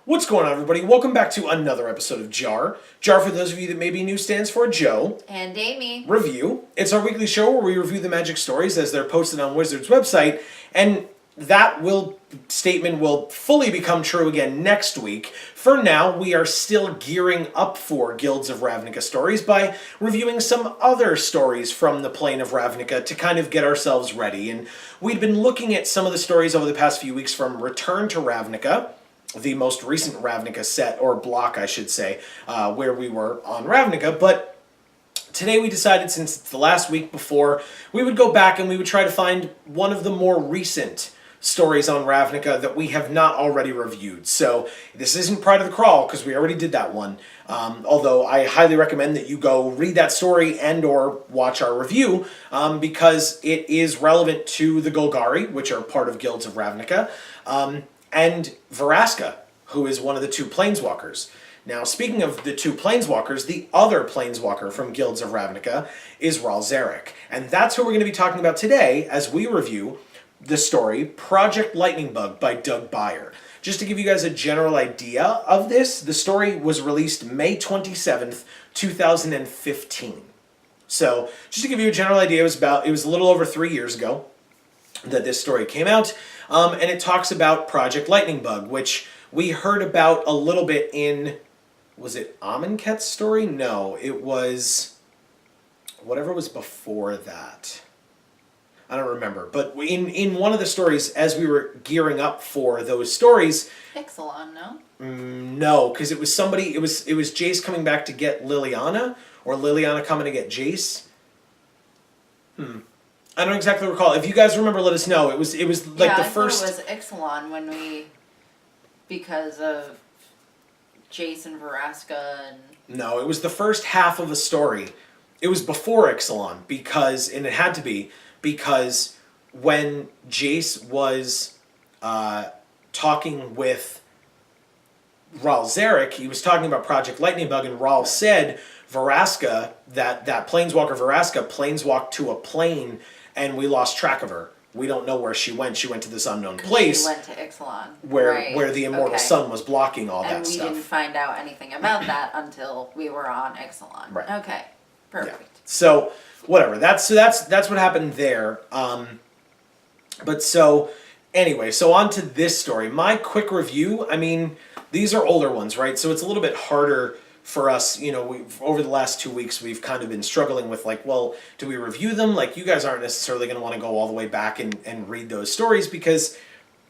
What's going on, everybody? Welcome back to another episode of JaAR. JaAR, for those of you that may be new, stands for Joe. And Amy. Review. It's our weekly show where we review the magic stories as they're posted on Wizards' website, and that statement will fully become true again next week. For now, we are still gearing up for Guilds of Ravnica stories by reviewing some other stories from the plane of Ravnica to kind of get ourselves ready. And we'd been looking at some of the stories over the past few weeks from Return to Ravnica, the most recent Ravnica set, or block, I should say, where we were on Ravnica. But today we decided, since it's the last week before, we would go back and we would try to find one of the more recent stories on Ravnica that we have not already reviewed. So this isn't Pride of the Crawl, because we already did that one. Although I highly recommend that you go read that story and or watch our review, because it is relevant to the Golgari, which are part of Guilds of Ravnica, and Vraska, who is one of the two Planeswalkers. Now, speaking of the two Planeswalkers, the other Planeswalker from Guilds of Ravnica is Zarek. And that's who we're going to be talking about today as we review the story Project Lightning Bug by Doug Beyer. Just to give you guys a general idea of this, the story was released May 27th, 2015. So, just to give you a general idea, it was a little over 3 years ago that this story came out. And it talks about Project Lightning Bug, which we heard about a little bit in, was it Amonkhet's story? No, it was whatever was before that. I don't remember. But in one of the stories, as we were gearing up for those stories... Ixalan, no? No, because it was somebody, it was Jace coming back to get Liliana, or Liliana coming to get Jace. I don't exactly recall. If you guys remember, let us know. It was like the first. Yeah, I thought it was Ixalan because of Jason Vraska and. No, it was the first half of a story. It was before Ixalan and it had to be because when Jace was talking with Zarek, he was talking about Project Lightning Bug, and Ral said Vraska, that Planeswalker Vraska planeswalked to a plane. And we lost track of her. We don't know where she went. She went to this unknown place. She went to Ixalan. Where the Immortal Sun was blocking all that stuff. And we didn't find out anything about that until we were on Ixalan. Right. Okay. Perfect. Yeah. So, whatever. That's what happened there. Anyway, so on to this story. My quick review, I mean, these are older ones, right? So it's a little bit harder for us, over the last 2 weeks, we've kind of been struggling with, like, well, do we review them? Like, you guys aren't necessarily going to want to go all the way back and read those stories because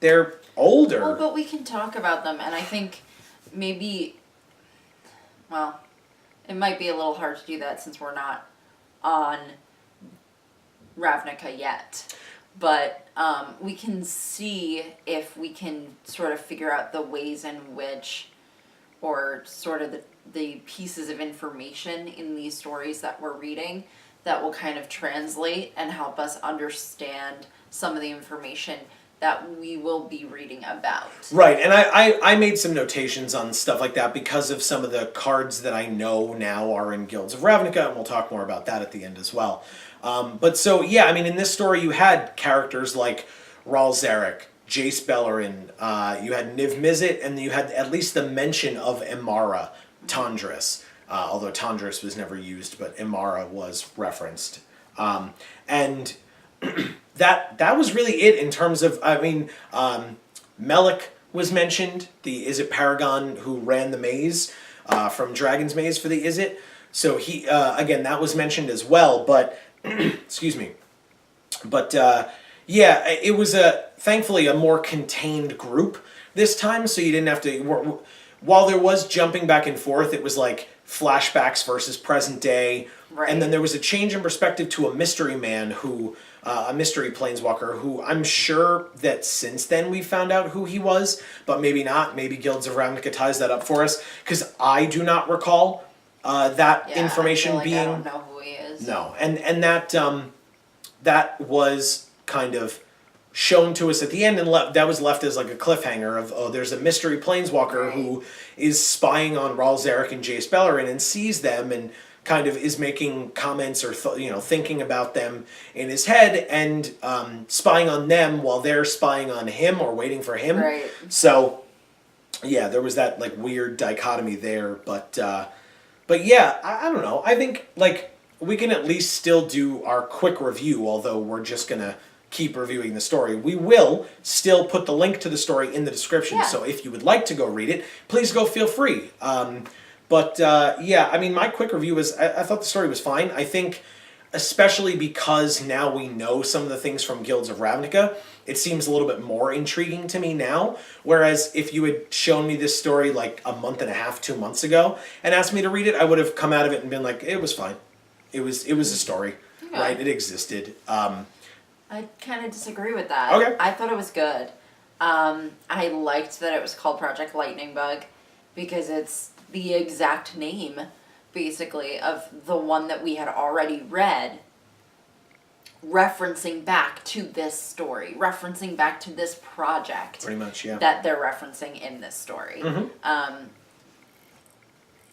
they're older. Well, but we can talk about them, and I think maybe, well, it might be a little hard to do that since we're not on Ravnica yet. But we can see if we can sort of figure out the ways in which, or sort of the pieces of information in these stories that we're reading that will kind of translate and help us understand some of the information that we will be reading about. Right, and I made some notations on stuff like that because of some of the cards that I know now are in Guilds of Ravnica, and we'll talk more about that at the end as well. But so, yeah, I mean, in this story you had characters like Ral Zarek, Jace Bellerin, you had Niv Mizzet, and you had at least the mention of Imara Tandris, although Tandris was never used, but Imara was referenced. And that was really it in terms of, I mean, Melik was mentioned, the Izzet Paragon who ran the maze from Dragon's Maze for the Izzet. So he, again, that was mentioned as well, but, excuse me, but, yeah, it was thankfully a more contained group this time, so you didn't have to... While there was jumping back and forth, it was like flashbacks versus present day. Right. And then there was a change in perspective to a mystery man a mystery planeswalker who I'm sure that since then we found out who he was, but maybe not. Maybe Guilds of Ravnica ties that up for us, because I do not recall that information I don't know who he is. No, and that was kind of shown to us at the end, and that was left as like a cliffhanger of, oh, there's a mystery planeswalker who is spying on Ral Zarek and Jace Bellerin and sees them and kind of is making comments or thinking about them in his head and spying on them while they're spying on him or waiting for him. Right. So yeah, there was that like weird dichotomy there, but yeah, I don't know. I think like we can at least still do our quick review, although we're just gonna keep reviewing the story. We will still put the link to the story in the description, Yeah. so if you would like to go read it, please go feel free. But yeah, I mean, my quick review was I thought the story was fine. I think, especially because now we know some of the things from Guilds of Ravnica, it seems a little bit more intriguing to me now. Whereas if you had shown me this story like a month and a half, 2 months ago, and asked me to read it, I would have come out of it and been like, it was fine. It was a story, Okay. right? It existed. I kind of disagree with that. Okay. I thought it was good. I liked that it was called Project Lightning Bug because it's the exact name, basically, of the one that we had already read, referencing back to this story, referencing back to this project Pretty much, yeah. that they're referencing in this story.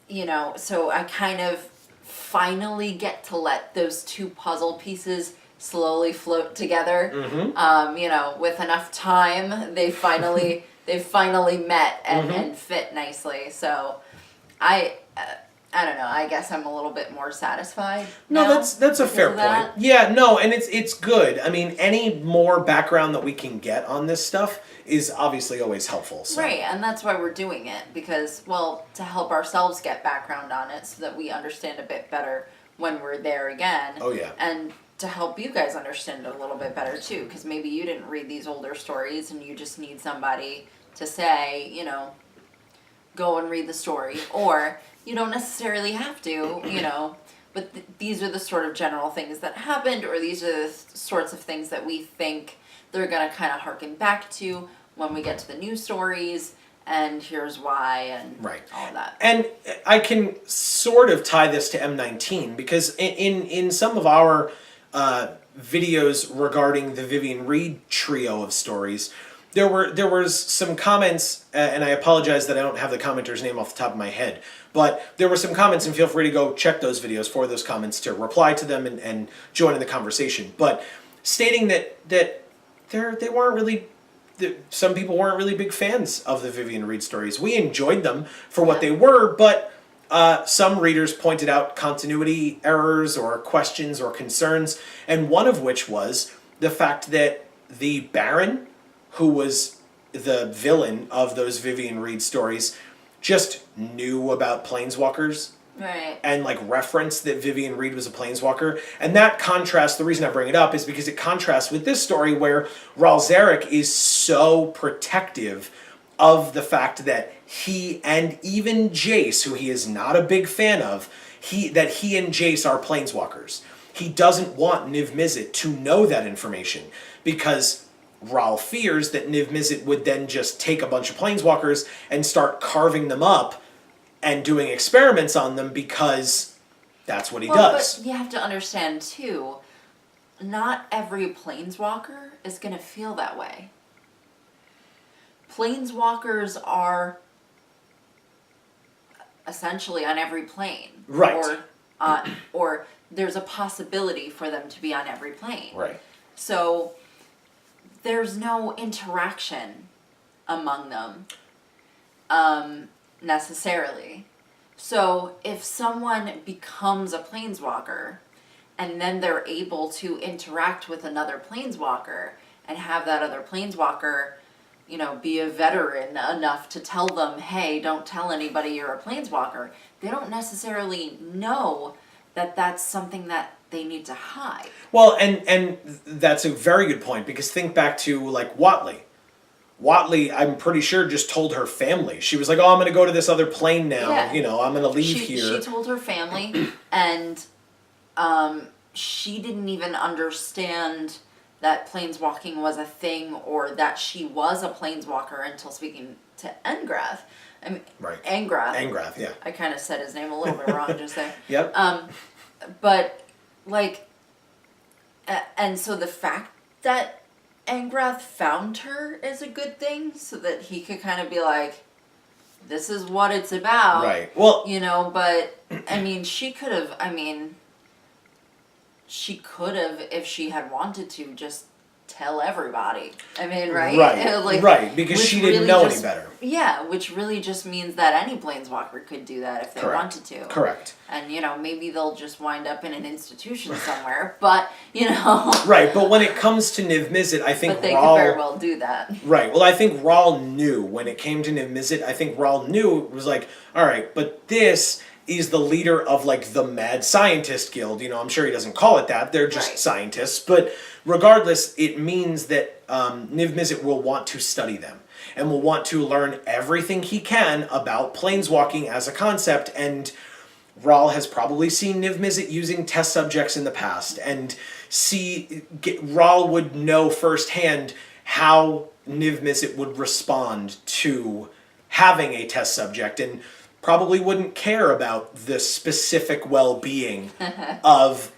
You know, so I kind of finally get to let those two puzzle pieces slowly float together. You know, with enough time, they finally met and fit nicely. So I don't know. I guess I'm a little bit more satisfied. No, now that's a because fair of that. point. Yeah, no, and it's good. I mean, any more background that we can get on this stuff is obviously always helpful. So. Right, and that's why we're doing it, because, well, to help ourselves get background on it so that we understand a bit better when we're there again. Oh, yeah. And to help you guys understand it a little bit better, too, because maybe you didn't read these older stories and you just need somebody to say, you know, go and read the story. Or you don't necessarily have to, you know, but these are the sort of general things that happened, or these are the sorts of things that we think they're going to kind of harken back to when we get to the new stories, and here's why, and Right. all of that. And I can sort of tie this to M19 because in some of our videos regarding the Vivian Reed trio of stories, there was some comments, and I apologize that I don't have the commenter's name off the top of my head, but there were some comments, and feel free to go check those videos for those comments to reply to them and join in the conversation. But stating that they weren't really, some people weren't really big fans of the Vivian Reed stories. We enjoyed them for what they were, but some readers pointed out continuity errors or questions or concerns, and one of which was the fact that the Baron, who was the villain of those Vivian Reed stories, just knew about planeswalkers. Right. And like referenced that Vivian Reed was a planeswalker. And that contrast, the reason I bring it up is because it contrasts with this story where Zarek is so protective of the fact that he and even Jace, who he is not a big fan of, that he and Jace are planeswalkers. He doesn't want Niv Mizzet to know that information because Rahl fears that Niv Mizzet would then just take a bunch of planeswalkers and start carving them up and doing experiments on them because that's what he does. But you have to understand, too, not every planeswalker is going to feel that way. Planeswalkers are essentially on every plane. Right. Or there's a possibility for them to be on every plane. Right. So there's no interaction among them necessarily. So if someone becomes a planeswalker and then they're able to interact with another planeswalker and have that other planeswalker, you know, be a veteran enough to tell them, hey, don't tell anybody you're a planeswalker, they don't necessarily know that that's something that they need to hide. Well, and that's a very good point because think back to like Watley. Watley, I'm pretty sure, just told her family. She was like, oh, I'm going to go to this other plane now. Yeah. You know, I'm going to leave here. She told her family, and she didn't even understand that planeswalking was a thing or that she was a planeswalker until speaking to Engrath. I mean, Right. Engrath, yeah. I kind of said his name a little bit wrong just there. Yep. But, like, and so the fact that Engrath found her is a good thing so that he could kind of be like, this is what it's about. Right. Well, you know, but, I mean, she could have, if she had wanted to, just tell everybody. I mean, right? Right, right, because which she didn't really know just- any better. Yeah, which really just means that any planeswalker could do that if they Correct. wanted to. Correct. And, maybe they'll just wind up in an institution somewhere, but, Right, Right, but when it comes to Niv Mizzet, I think but they Rahl... could very well do that. Right, well I think Rahl knew when it came to Niv Mizzet, I think Rahl knew, it was like, alright, but this is the leader of like the Mad Scientist Guild, I'm sure he doesn't call it that, they're just Right. scientists, but regardless, it means that Niv Mizzet will want to study them, and will want to learn everything he can about planeswalking as a concept, and Rahl has probably seen Niv Mizzet using test subjects in the past, and Rahl would know firsthand how Niv Mizzet would respond to having a test subject, and probably wouldn't care about the specific well-being of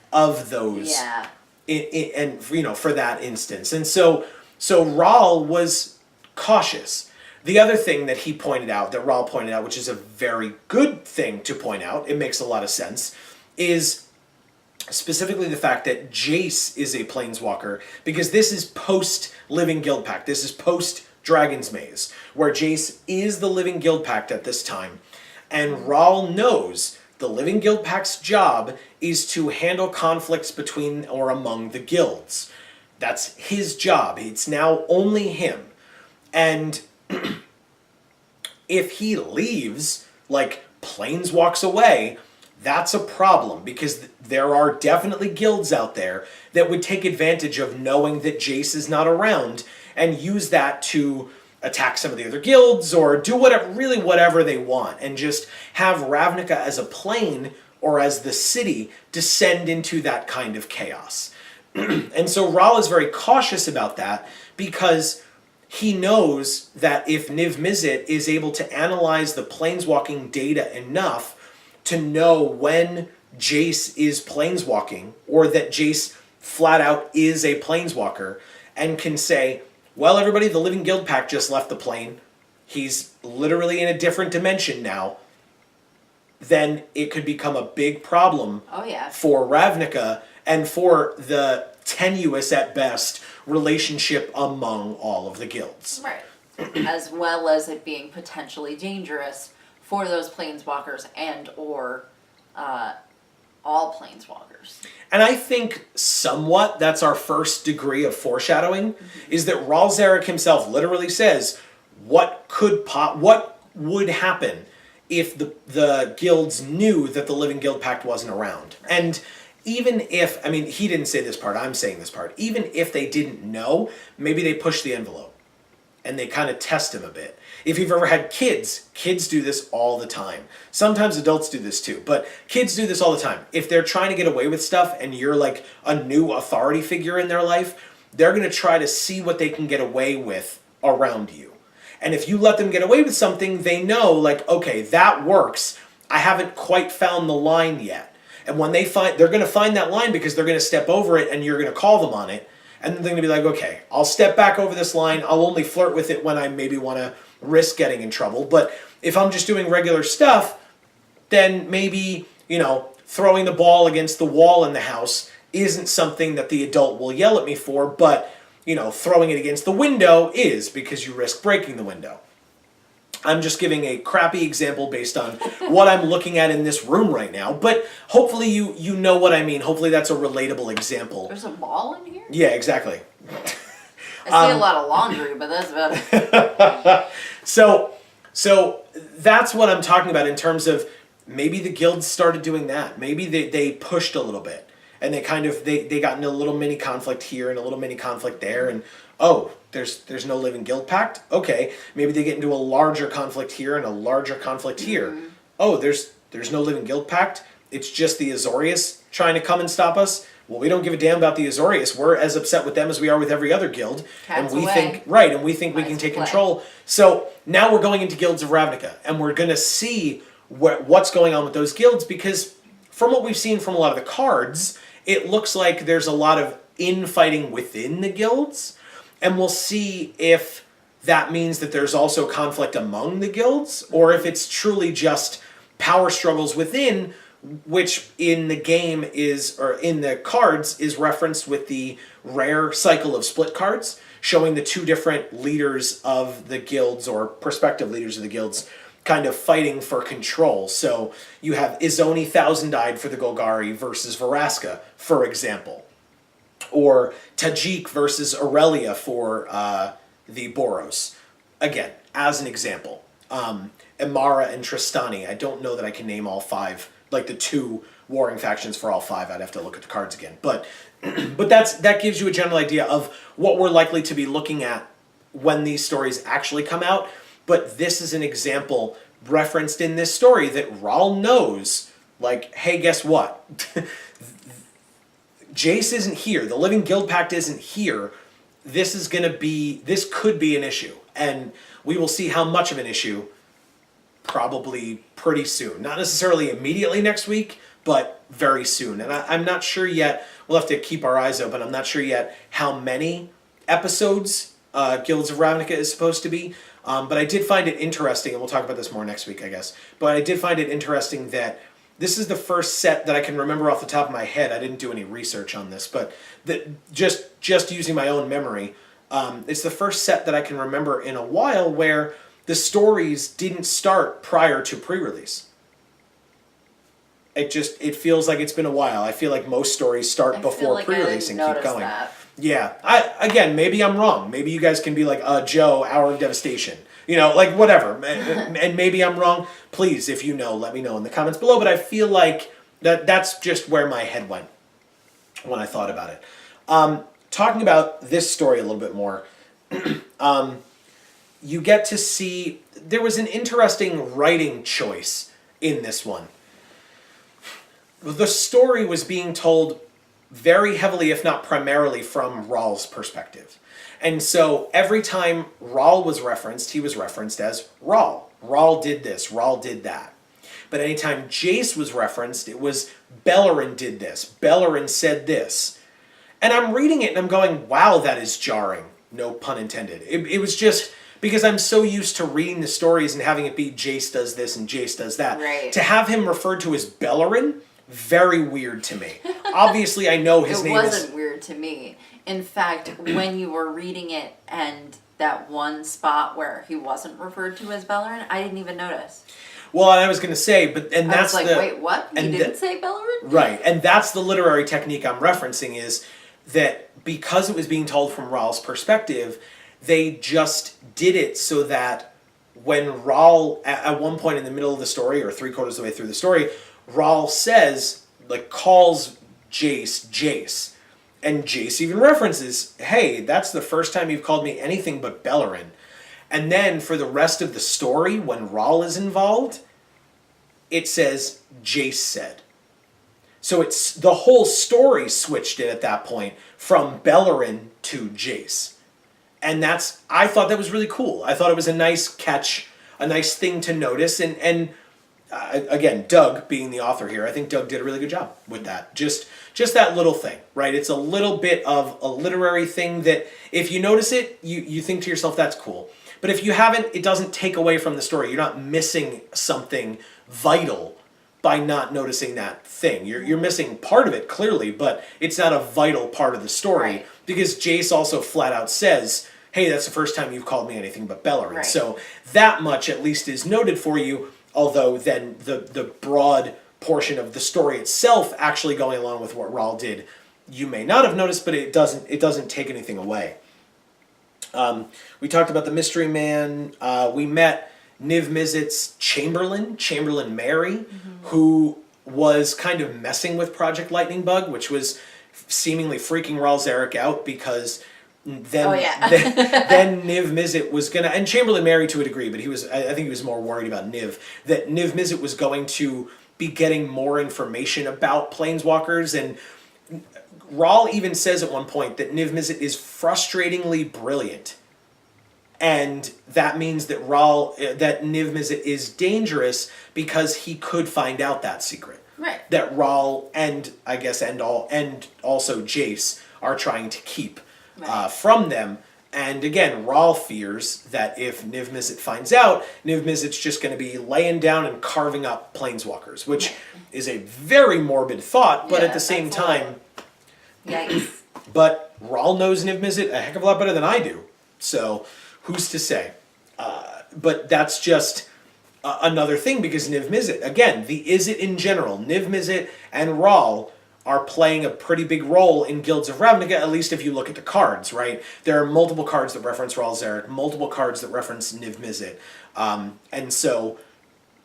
those. Yeah. And for that instance, and so Rahl was cautious. The other thing that Rahl pointed out, which is a very good thing to point out, it makes a lot of sense, is specifically the fact that Jace is a planeswalker, because this is post Living Guild Pact. This is post Dragon's Maze, where Jace is the Living Guild Pact at this time, and Rahl knows the Living Guild Pact's job is to handle conflicts between or among the guilds. That's his job. It's now only him. And if he leaves, like planeswalks away, that's a problem, because there are definitely guilds out there that would take advantage of knowing that Jace is not around and use that to attack some of the other guilds or do whatever they want, and just have Ravnica as a plane or as the city descend into that kind of chaos. And so Rahl is very cautious about that, because he knows that if Niv Mizzet is able to analyze the planeswalking data enough to know when Jace is planeswalking, or that Jace flat out is a planeswalker, and can say, well, everybody, the Living Guild Pact just left the plane. He's literally in a different dimension now. Then it could become a big problem for Ravnica and for the tenuous, at best, relationship among all of the guilds. Right. As well as it being potentially dangerous for those planeswalkers and or all planeswalkers. And I think somewhat that's our first degree of foreshadowing, is that Rahl Zarek himself literally says, what would happen if the guilds knew that the Living Guild Pact wasn't around? Right. And even if, he didn't say this part, I'm saying this part, even if they didn't know, maybe they push the envelope and they kind of test him a bit. If you've ever had kids do this all the time. Sometimes adults do this too, but kids do this all the time. If they're trying to get away with stuff and you're like a new authority figure in their life, they're going to try to see what they can get away with around you. And if you let them get away with something, they know, like, okay, that works. I haven't quite found the line yet. And when they're going to find that line, because they're going to step over it and you're going to call them on it. And then they're going to be like, okay, I'll step back over this line. I'll only flirt with it when I maybe want to risk getting in trouble. But if I'm just doing regular stuff, then maybe, throwing the ball against the wall in the house isn't something that the adult will yell at me for, but, throwing it against the window is, because you risk breaking the window. I'm just giving a crappy example based on what I'm looking at in this room right now, but hopefully you know what I mean. Hopefully that's a relatable example. There's a ball in here? Yeah, exactly. I see a lot of laundry, but that's about it. So that's what I'm talking about in terms of maybe the guilds started doing that. Maybe they pushed a little bit, and they got into a little mini conflict here and a little mini conflict there, and there's no Living Guild Pact? Okay, maybe they get into a larger conflict here and a larger conflict here. Mm-hmm. Oh, there's no Living Guild Pact? It's just the Azorius trying to come and stop us? Well, we don't give a damn about the Azorius. We're as upset with them as we are with every other guild. Cats and we away. think we can take control. So now we're going into Guilds of Ravnica, and we're going to see what's going on with those guilds, because from what we've seen from a lot of the cards, it looks like there's a lot of infighting within the guilds. And we'll see if that means that there's also conflict among the guilds, or if it's truly just power struggles within, which in the game or in the cards is referenced with the rare cycle of split cards showing the two different leaders of the guilds, or prospective leaders of the guilds, kind of fighting for control. So you have Izoni Thousand-Eyed for the Golgari versus Varaska, for example. Or Tajik versus Aurelia for the Boros. Again, as an example. Imara and Tristani. I don't know that I can name all five, like the two warring factions for all five. I'd have to look at the cards again. But that gives you a general idea of what we're likely to be looking at when these stories actually come out. But this is an example referenced in this story that Rahl knows, like, hey, guess what? Jace isn't here. The Living Guild Pact isn't here. This could be an issue. And we will see how much of an issue probably pretty soon. Not necessarily immediately next week, but very soon. And I'm not sure yet. We'll have to keep our eyes open. I'm not sure yet how many episodes Guilds of Ravnica is supposed to be. But I did find it interesting, and we'll talk about this more next week, I guess. But I did find it interesting that this is the first set that I can remember off the top of my head. I didn't do any research on this, but just using my own memory, it's the first set that I can remember in a while where the stories didn't start prior to pre-release. It feels like it's been a while. I feel like most stories start before pre-release and keep going. Yeah. Maybe I'm wrong. Maybe you guys can be like, Joe, Hour of Devastation. Like whatever. And maybe I'm wrong. Please, if you know, let me know in the comments below. But I feel like that's just where my head went when I thought about it. Talking about this story a little bit more, you get to see there was an interesting writing choice in this one. The story was being told very heavily, if not primarily, from Rahl's perspective. And so every time Rahl was referenced, he was referenced as Rahl. Rahl did this, Rahl did that. But anytime Jace was referenced, it was Beleren did this, Beleren said this. And I'm reading it and I'm going, wow, that is jarring. No pun intended. It was just because I'm so used to reading the stories and having it be Jace does this and Jace does that. Right. To have him referred to as Beleren, very weird to me. Obviously, I know his name is... It wasn't weird to me. In fact, when you were reading it and that one spot where he wasn't referred to as Beleren, I didn't even notice. Well, I was going to say, I was like, wait, what? You didn't say Beleren? Right, and that's the literary technique I'm referencing, is that because it was being told from Rahl's perspective, they just did it so that when Rahl, at one point in the middle of the story, or 3/4 of the way through the story, Rahl says, calls Jace. And Jace even references, hey, that's the first time you've called me anything but Beleren. And then for the rest of the story, when Rahl is involved, it says, Jace said. So it's the whole story switched it at that point from Beleren to Jace. And I thought that was really cool. I thought it was a nice catch, a nice thing to notice. And again, Doug being the author here, I think Doug did a really good job with that. Just that little thing, right? It's a little bit of a literary thing that if you notice it, you think to yourself, that's cool. But if you haven't, it doesn't take away from the story. You're not missing something vital by not noticing that thing. You're missing part of it, clearly, but it's not a vital part of the story. Right. Because Jace also flat out says, hey, that's the first time you've called me anything but Beleren. Right. So that much at least is noted for you. Although then the broad portion of the story itself actually going along with what Rahl did, you may not have noticed, but it doesn't take anything away. We talked about the Mystery Man. We met Niv Mizzet's Chamberlain Mary, who was kind of messing with Project Lightning Bug, which was seemingly freaking Rahl Zarek out because... Then Niv Mizzet was gonna, and Chamberlain Mary to a degree, but I think he was more worried about Niv, that Niv Mizzet was going to be getting more information about Planeswalkers, and Rahl even says at one point that Niv Mizzet is frustratingly brilliant, and that means that Niv Mizzet is dangerous because he could find out that secret. Right. That Rahl and also Jace are trying to keep. Right. From them. And again, Rahl fears that if Niv Mizzet finds out, Niv Mizzet's just going to be laying down and carving up Planeswalkers, which is a very morbid thought, but at the same time... Yikes. But Rawl knows Niv Mizzet a heck of a lot better than I do. So, who's to say? But that's just another thing because Niv Mizzet, again, the Izzet in general, Niv Mizzet and Rawl are playing a pretty big role in Guilds of Ravnica, at least if you look at the cards, right? There are multiple cards that reference Rawl Zarek, multiple cards that reference Niv Mizzet. And so,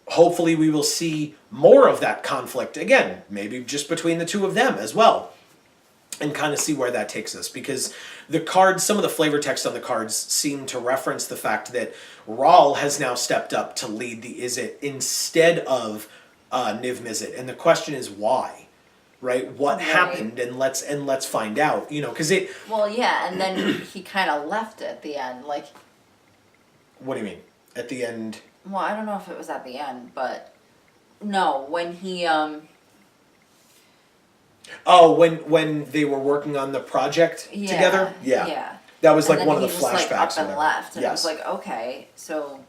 hopefully we will see more of that conflict again, maybe just between the two of them as well. And kind of see where that takes us. Because the cards, some of the flavor text on the cards seem to reference the fact that Rawl has now stepped up to lead the Izzet instead of Niv Mizzet. And the question is why? Right? What happened? And let's find out. You know, because it... Well, yeah, and then he kind of left at the end. Like... What do you mean? At the end? Well, I don't know if it was at the end, but... No, when he... Oh, when they were working on the project together? Yeah. Yeah. That was and like one of the then he just, flashbacks. Like, up and left, and yes. I was like, okay, so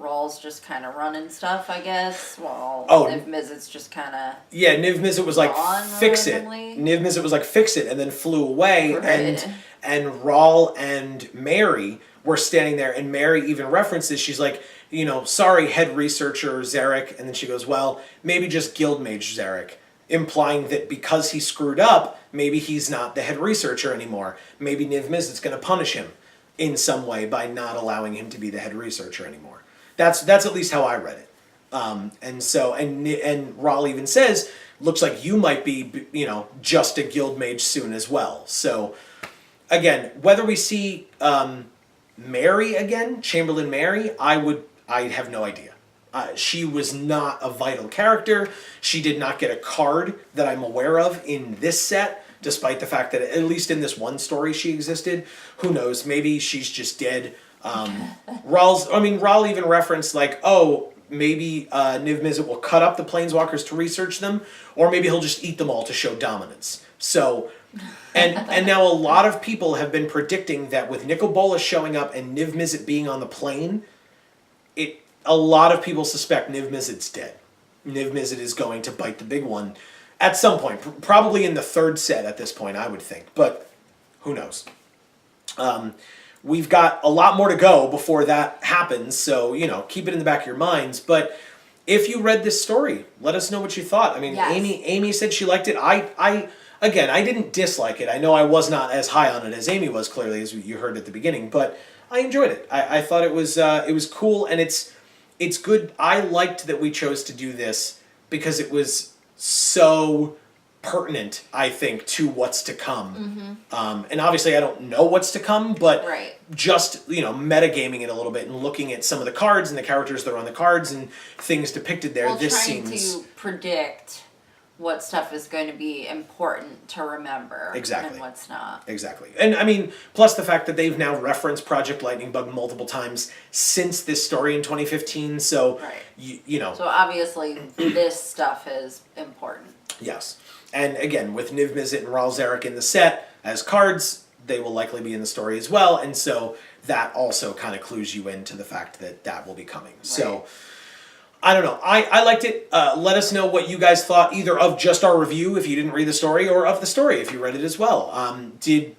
Rawl's just kind of running stuff, I guess. Well, Niv Mizzet's just kind of... Yeah, Niv Mizzet was like, fix it. Randomly. Niv Mizzet was like, fix it, and then flew away, Right. and Rawl and Mary were standing there, and Mary even references, she's like, you know, sorry, head researcher Zarek, and then she goes, well, maybe just guild mage Zarek. Implying that because he screwed up, maybe he's not the head researcher anymore. Maybe Niv Mizzet's going to punish him in some way by not allowing him to be the head researcher anymore. That's at least how I read it. And Rawl even says, looks like you might be, you know, just a guild mage soon as well. So, again, whether we see Mary again, Chamberlain Mary, I have no idea. She was not a vital character. She did not get a card that I'm aware of in this set, despite the fact that at least in this one story she existed. Who knows? Maybe she's just dead. Rawl even referenced like, oh, maybe Niv Mizzet will cut up the Planeswalkers to research them, or maybe he'll just eat them all to show dominance. So, and now a lot of people have been predicting that with Nicol Bolas showing up and Niv Mizzet being on the plane, a lot of people suspect Niv Mizzet's dead. Niv Mizzet is going to bite the big one at some point. Probably in the third set at this point, I would think. But who knows? We've got a lot more to go before that happens. So, you know, keep it in the back of your minds. But if you read this story, let us know what you thought. I mean, yes. Amy said she liked it. I didn't dislike it. I know I was not as high on it as Amy was, clearly, as you heard at the beginning. But I enjoyed it. I thought it was cool, and it's good. I liked that we chose to do this because it was so pertinent, I think, to what's to come. Mm-hmm. And obviously I don't know what's to come, but just, you know, metagaming it a little bit and looking at some of the cards and the characters that are on the cards and things depicted there, trying to predict what stuff is going to be important to remember and what's not. Exactly. And I mean, plus the fact that they've now referenced Project Lightning Bug multiple times since this story in 2015, so, you know. So obviously this stuff is important. Yes. And again, with Niv Mizzet and Rawl Zarek in the set as cards, they will likely be in the story as well, and so that also kind of clues you into the fact that that will be coming. Right. So, I don't know. I liked it. Let us know what you guys thought, either of just our review if you didn't read the story, or of the story if you read it as well. Did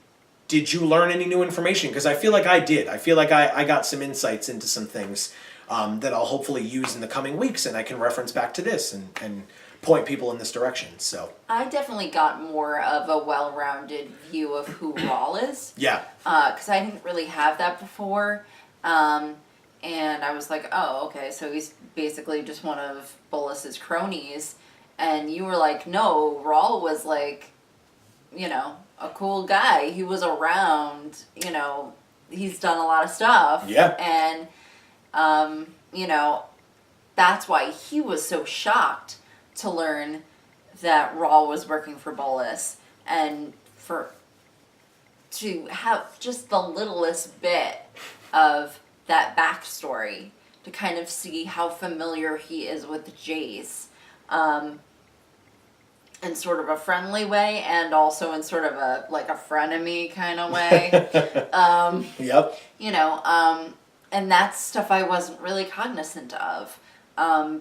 you learn any new information? Because I feel like I did. I feel like I got some insights into some things that I'll hopefully use in the coming weeks, and I can reference back to this and point people in this direction. So I definitely got more of a well-rounded view of who Rawl is. Yeah. Because I didn't really have that before. And I was like, oh, okay, so he's basically just one of Bolas's cronies. And you were like, no, Rawl was like, you know, a cool guy. He was around, you know, he's done a lot of stuff. Yeah. And, you know, that's why he was so shocked to learn that Rawl was working for Bolas. And to have just the littlest bit of that backstory to kind of see how familiar he is with Jace, in sort of a friendly way and also in sort of a frenemy kind of way. Yep. You know, and that's stuff I wasn't really cognizant of,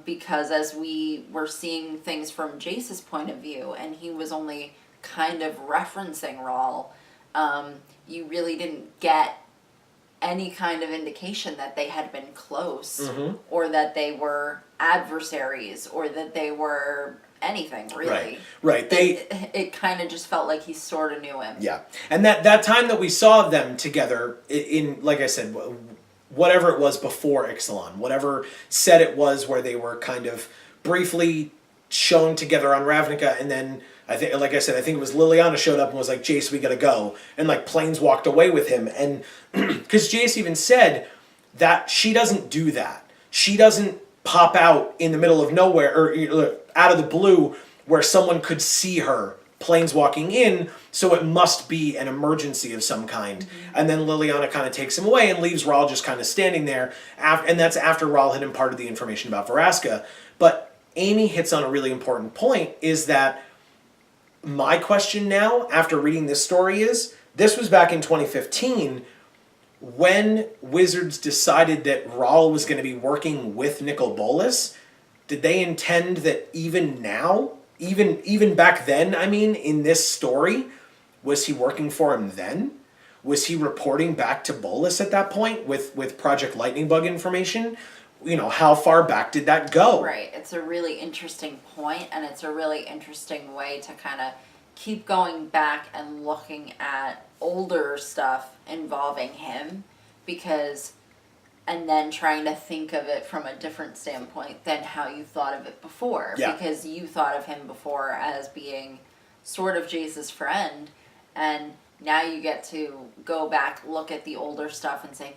because as we were seeing things from Jace's point of view, and he was only kind of referencing Rawl, you really didn't get any kind of indication that they had been close, or that they were adversaries, or that they were anything, really. Right. It kind of just felt like he sort of knew him. Yeah. And that time that we saw them together in, like I said, whatever it was before Ixalan, whatever set it was where they were kind of briefly shown together on Ravnica, and then I think, like I said, I think it was Liliana showed up and was like, Jace, we gotta go. And like Plains walked away with him. And because Jace even said that she doesn't do that. She doesn't pop out in the middle of nowhere or out of the blue where someone could see her Plains walking in, so it must be an emergency of some kind. And then Liliana kind of takes him away and leaves Rawl just kind of standing there. And that's after Rawl had imparted the information about Veraska. But Amy hits on a really important point, is that my question now, after reading this story, is this was back in 2015 when Wizards decided that Rawl was going to be working with Nicol Bolas. Did they intend that even now, even back then, I mean, in this story, was he working for him then? Was he reporting back to Bolas at that point with Project Lightning Bug information? You know, how far back did that go? Right. It's a really interesting point, and it's a really interesting way to kind of keep going back and looking at older stuff involving him, and then trying to think of it from a different standpoint than how you thought of it before. Yeah. Because you thought of him before as being sort of Jace's friend, and now you get to go back, look at the older stuff and say,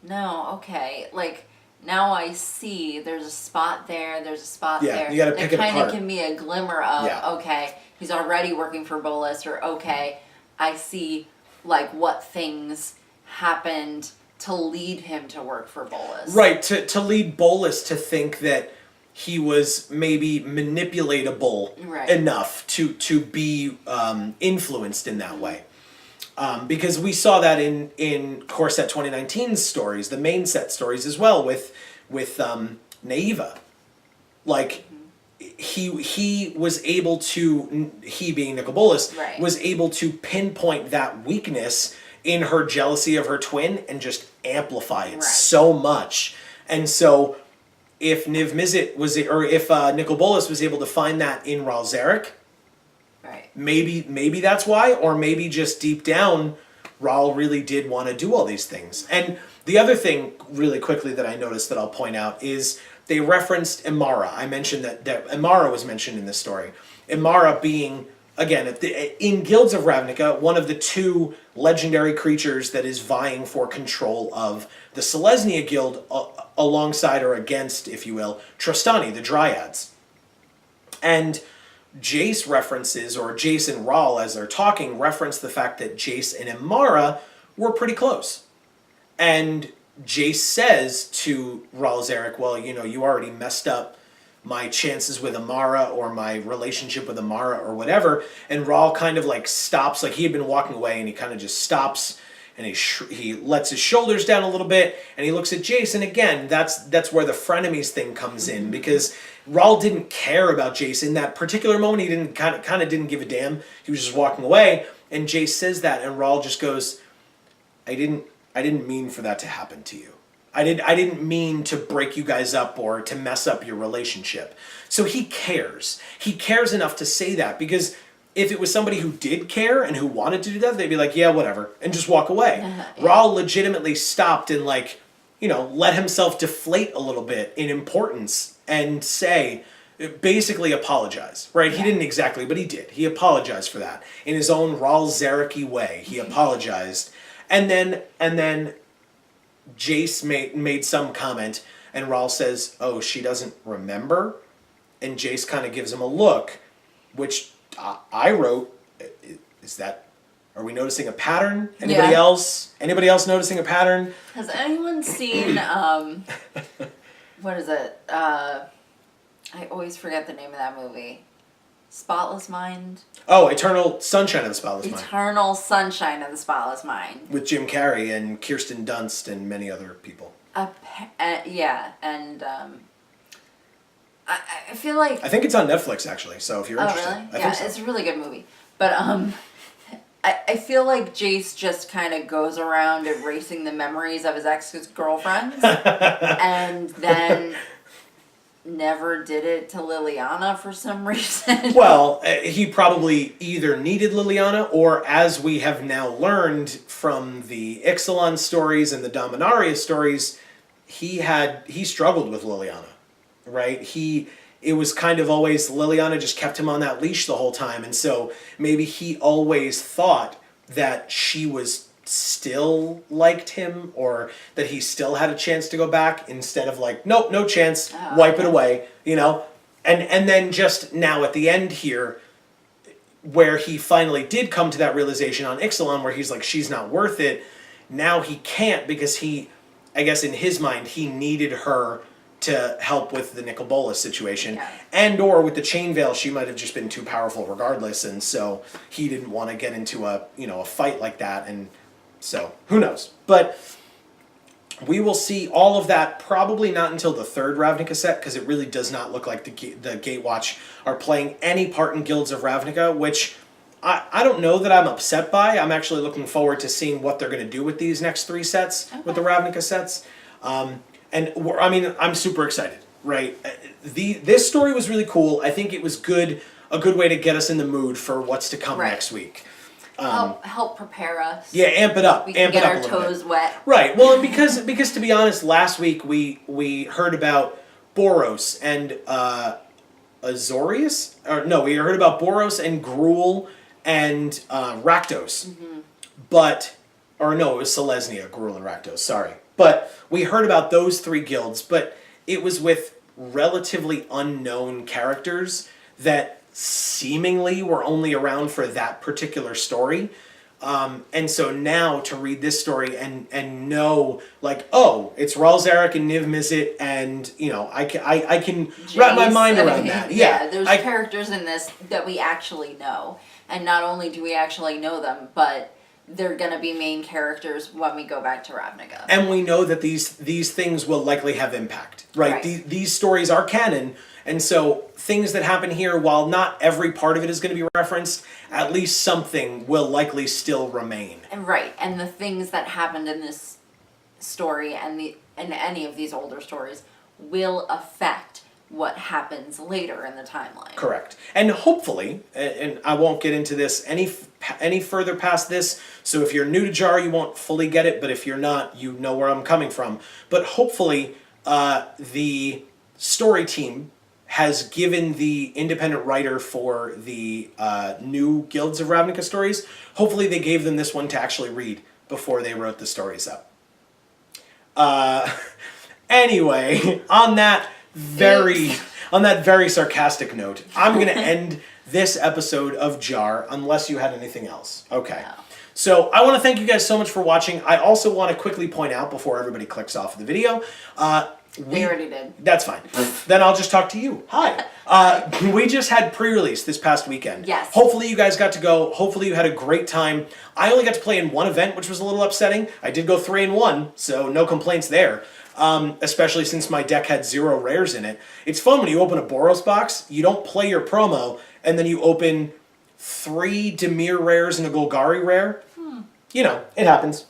no, okay, like, now I see there's a spot there, there's a spot there. You gotta pick it apart. That kind of give me a glimmer of, okay, he's already working for Bolas, or okay, I see, like, what things happened to lead him to work for Bolas. Right, to lead Bolas to think that he was maybe manipulatable enough to be influenced in that way. Because we saw that in Core Set 2019's stories, the main set stories as well, with Naeva. Like, he was able to, he being Nicol Bolas, was able to pinpoint that weakness in her jealousy of her twin and just amplify it so much. And so if Niv Mizzet was, or if Nicol Bolas was able to find that in Rawl Zarek, maybe that's why, or maybe just deep down, Rawl really did want to do all these things. And the other thing, really quickly, that I noticed that I'll point out is they referenced Imara. I mentioned that Imara was mentioned in this story. Imara being, again, in Guilds of Ravnica, one of the two legendary creatures that is vying for control of the Selesnya Guild alongside or against, if you will, Trostani, the Dryads. And Jace references, or Jace and Rawl, as they're talking, reference the fact that Jace and Imara were pretty close. And Jace says to Rawl Zarek, well, you know, you already messed up my chances with Imara, or my relationship with Imara, or whatever. And Rawl kind of like stops, like he had been walking away, and he kind of just stops, and he lets his shoulders down a little bit, and he looks at Jace. And again, that's where the frenemies thing comes in, because Rawl didn't care about Jace in that particular moment. He didn't kind of didn't give a damn. He was just walking away, and Jace says that, and Rawl just goes, I didn't mean for that to happen to you. I didn't mean to break you guys up or to mess up your relationship. So he cares. He cares enough to say that, because if it was somebody who did care and who wanted to do that, they'd be like, yeah, whatever, and just walk away. Rawl legitimately stopped and, like, you know, let himself deflate a little bit in importance and say, basically apologize, right? He didn't exactly, but he did. He apologized for that in his own Rawl Zarek-y way. He apologized. And then Jace made some comment, and Rawl says, oh, she doesn't remember? And Jace kind of gives him a look, which I wrote, is that, are we noticing a pattern? Anybody else? Anybody else noticing a pattern? Has anyone seen, what is it? I always forget the name of that movie. Spotless Mind? Oh, Eternal Sunshine of the Spotless Mind. Eternal Sunshine of the Spotless Mind. With Jim Carrey and Kirsten Dunst and many other people. Yeah, and I feel like... I think it's on Netflix, actually, so if you're interested. Oh, really? I Yeah, think so. it's a really good movie. But, I feel like Jace just kind of goes around erasing the memories of his ex-girlfriends. And then never did it to Liliana for some reason. Well, he probably either needed Liliana, or as we have now learned from the Ixalan stories and the Dominaria stories, he struggled with Liliana, right? It was kind of always, Liliana just kept him on that leash the whole time, and so maybe he always thought that she was still liked him, or that he still had a chance to go back, instead of like, nope, no chance, wipe it away, you know? And then just now at the end here, where he finally did come to that realization on Ixalan, where he's like, she's not worth it, now he can't, because I guess in his mind, he needed her to help with the Nicol Bolas situation. Yeah. And or with the Chain Veil, she might have just been too powerful regardless, and so he didn't want to get into a fight like that, and so who knows. But we will see all of that probably not until the third Ravnica set, because it really does not look like the Gatewatch are playing any part in Guilds of Ravnica, which I don't know that I'm upset by. I'm actually looking forward to seeing what they're going to do with these next 3 sets, with the Ravnica sets. And I mean, I'm super excited, right? This story was really cool. I think it was a good way to get us in the mood for what's to come next week. Help prepare us. Yeah, amp it up. We can amp get it up our a little toes bit. wet. Right. Well, and because to be honest, last week we heard about Boros and Azorius, or no, we heard about Boros and Gruul and Rakdos, it was Selesnya, Gruul and Rakdos. Sorry, but we heard about those 3 guilds, but it was with relatively unknown characters that seemingly were only around for that particular story. And so now to read this story and know, like, oh, it's Zarek and Niv Mizzet, and I can wrap my mind around that. Yeah, there's characters in this that we actually know, and not only do we actually know them, but they're gonna be main characters when we go back to Ravnica. And we know that these things will likely have impact, right? These stories are canon, and so things that happen here, while not every part of it is going to be referenced, at least something will likely still remain. Right, and the things that happened in this story and in any of these older stories will affect what happens later in the timeline. Correct. And hopefully, and I won't get into this any further past this, so if you're new to JaAR, you won't fully get it, but if you're not, you know where I'm coming from. But hopefully, the story team has given the independent writer for the new Guilds of Ravnica stories, hopefully they gave them this one to actually read before they wrote the stories up. Anyway, on that very sarcastic note, I'm going to end this episode of JaAR unless you had anything else. Okay. No. So I want to thank you guys so much for watching. I also want to quickly point out before everybody clicks off the video, we already did. That's fine. Then I'll just talk to you. Hi. We just had pre-release this past weekend. Yes. Hopefully you guys got to go. Hopefully you had a great time. I only got to play in one event, which was a little upsetting. I did go 3-1, so no complaints there. Especially since my deck had 0 rares in it. It's fun when you open a Boros box, you don't play your promo, and then you open 3 Dimir rares and a Golgari rare. You know, it happens.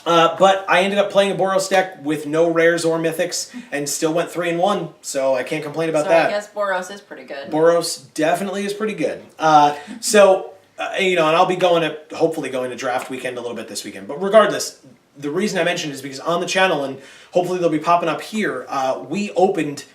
But I ended up playing a Boros deck with no rares or mythics and still went 3-1, so I can't complain about that. I guess Boros is pretty good. Boros definitely is pretty good. And I'll be hopefully going to draft weekend a little bit this weekend. But regardless, the reason I mentioned it is because on the channel, and hopefully they'll be popping up here, we opened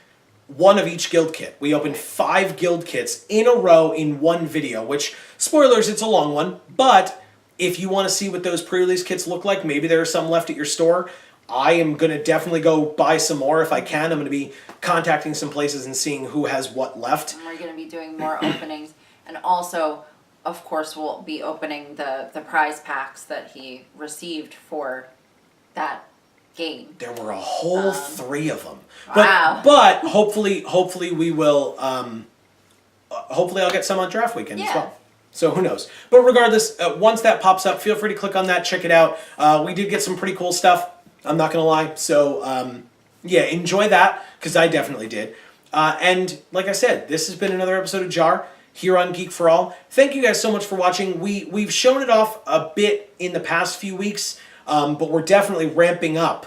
one of each guild kit. We opened 5 guild kits in a row in one video, which, spoilers, it's a long one, but if you want to see what those pre-release kits look like, maybe there are some left at your store. I am going to definitely go buy some more if I can. I'm going to be contacting some places and seeing who has what left. And we're going to be doing more openings. And also, of course, we'll be opening the prize packs that he received for that game. There were a whole 3 of them. Wow. But hopefully we will, hopefully I'll get some on draft weekend as well. So who knows? But regardless, once that pops up, feel free to click on that, check it out. We did get some pretty cool stuff, I'm not going to lie. So, yeah, enjoy that, because I definitely did. And like I said, this has been another episode of JaAR here on Geek for All. Thank you guys so much for watching. We've shown it off a bit in the past few weeks, but we're definitely ramping up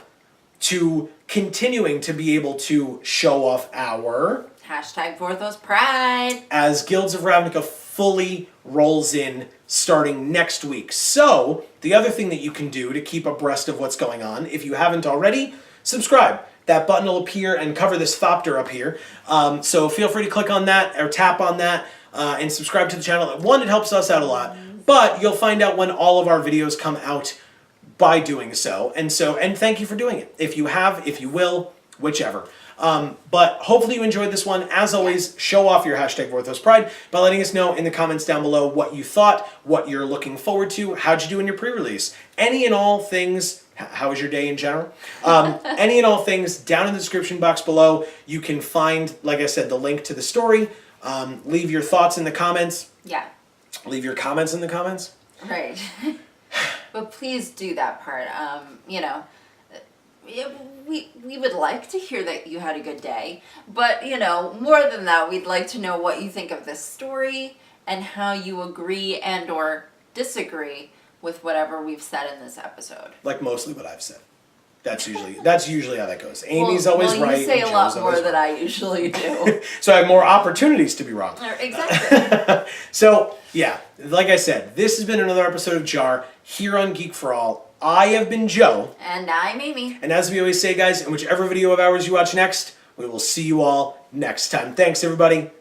to continuing to be able to show off our... Hashtag Vorthos Pride. As Guilds of Ravnica fully rolls in starting next week. So, the other thing that you can do to keep abreast of what's going on, if you haven't already, subscribe. That button will appear and cover this thopter up here. So feel free to click on that or tap on that and subscribe to the channel. One, it helps us out a lot, but you'll find out when all of our videos come out by doing so. And thank you for doing it. If you have, if you will, whichever. But hopefully you enjoyed this one. As always, show off your hashtag Vorthos Pride by letting us know in the comments down below what you thought, what you're looking forward to, how'd you do in your pre-release. Any and all things, how was your day in general? Any and all things down in the description box below. You can find, like I said, the link to the story. Leave your thoughts in the comments. Yeah. Leave your comments in the comments. Right. But please do that part. You know, we would like to hear that you had a good day, but you know, more than that, we'd like to know what you think of this story and how you agree and or disagree with whatever we've said in this episode. Like mostly what I've said. That's usually how that goes. Amy's always right. You say and a lot Joe's more always than wrong. I usually do. So I have more opportunities to be wrong. Exactly. So, yeah, like I said, this has been another episode of JaAR here on Geek for All. I have been Joe. And I'm Amy. And as we always say, guys, in whichever video of ours you watch next, we will see you all next time. Thanks, everybody.